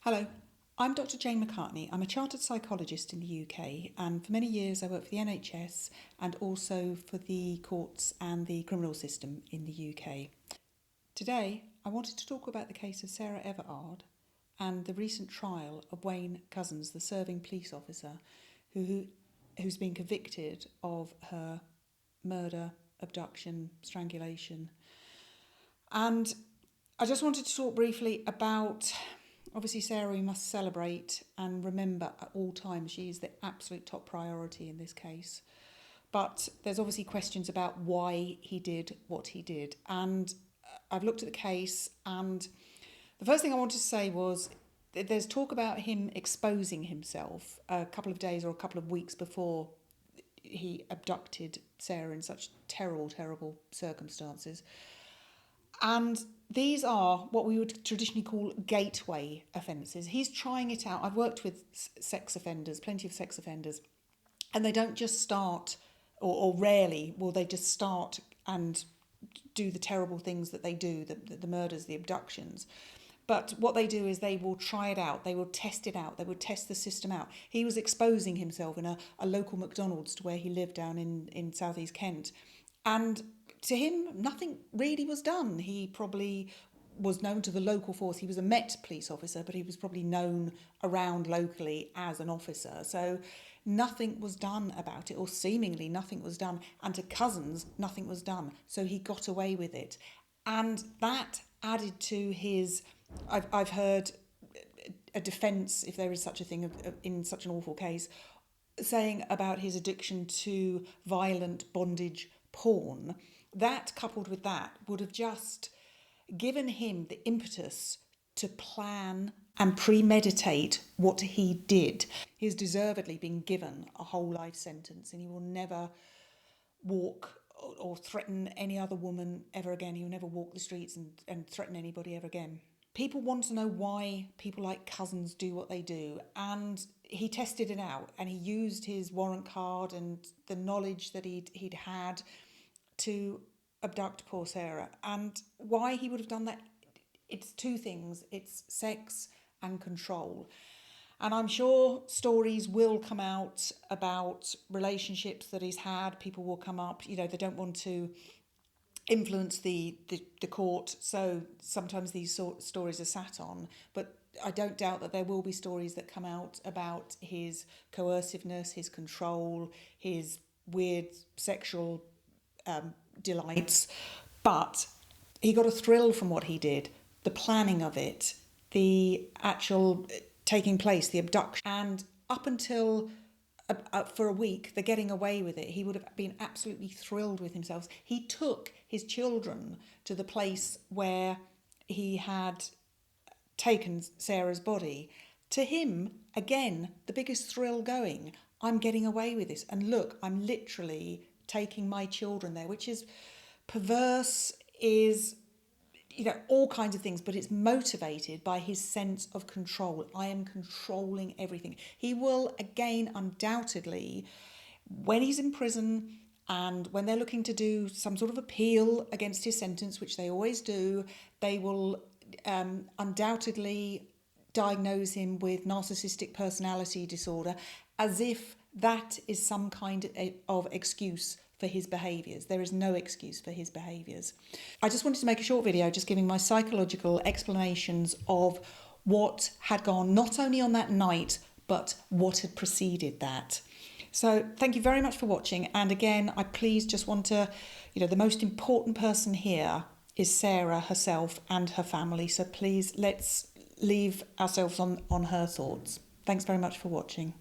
Hello, I'm Dr. Jane McCartney. I'm a chartered psychologist in the UK, and for many years I worked for the NHS and also for the courts and the criminal system in the UK. Today, I wanted to talk about the case of Sarah Everard and the recent trial of Wayne Couzens, the serving police officer who's been convicted of her murder, abduction, strangulation. And I just wanted to talk briefly about, obviously, Sarah, we must celebrate and remember at all times she is the absolute top priority in this case. But there's obviously questions about why he did what he did. And I've looked at the case, and the first thing I wanted to say was there's talk about him exposing himself a couple of days or a couple of weeks before he abducted Sarah in such terrible, terrible circumstances. And these are what we would traditionally call gateway offences. He's trying it out. I've worked with sex offenders, plenty of sex offenders, and they don't just start, or rarely will they just start and do the terrible things that they do, the murders, the abductions. But what they do is they will try it out, they will test it out, they will test the system out. He was exposing himself in a local McDonald's to where he lived down in southeast Kent. And to him, nothing really was done. He probably was known to the local force. He was a Met police officer, but he was probably known around locally as an officer. So nothing was done about it, or seemingly nothing was done. And to Couzens, nothing was done. So he got away with it. And that added to his, I've heard a defence, if there is such a thing in such an awful case, saying about his addiction to violent bondage porn. That, coupled with that, would have just given him the impetus to plan and premeditate what he did. He's deservedly been given a whole life sentence, and he will never walk or threaten any other woman ever again. He will never walk the streets and threaten anybody ever again. People want to know why people like Couzens do what they do, and he tested it out, and he used his warrant card and the knowledge that he'd had to abduct poor Sarah. And why he would have done that, it's two things. It's sex and control. And I'm sure stories will come out about relationships that he's had. People will come up, they don't want to influence the court, so sometimes these stories are sat on. But I don't doubt that there will be stories that come out about his coerciveness, his control, his weird sexual delights. But he got a thrill from what he did, the planning of it, the actual taking place, the abduction. And up until for a week, the getting away with it, he would have been absolutely thrilled with himself. He took his children to the place where he had taken Sarah's body. To him, again, the biggest thrill going, I'm getting away with this. And look, I'm literally taking my children there, which is perverse, is all kinds of things, but it's motivated by his sense of control. I am controlling everything. He will, again, undoubtedly, when he's in prison and when they're looking to do some sort of appeal against his sentence, which they always do, they will undoubtedly diagnose him with narcissistic personality disorder, as if that is some kind of excuse for his behaviours. There is no excuse for his behaviours. I just wanted to make a short video just giving my psychological explanations of what had gone not only on that night, but what had preceded that. So thank you very much for watching. And again, I please just want to, the most important person here is Sarah herself and her family. So please let's leave ourselves on her thoughts. Thanks very much for watching.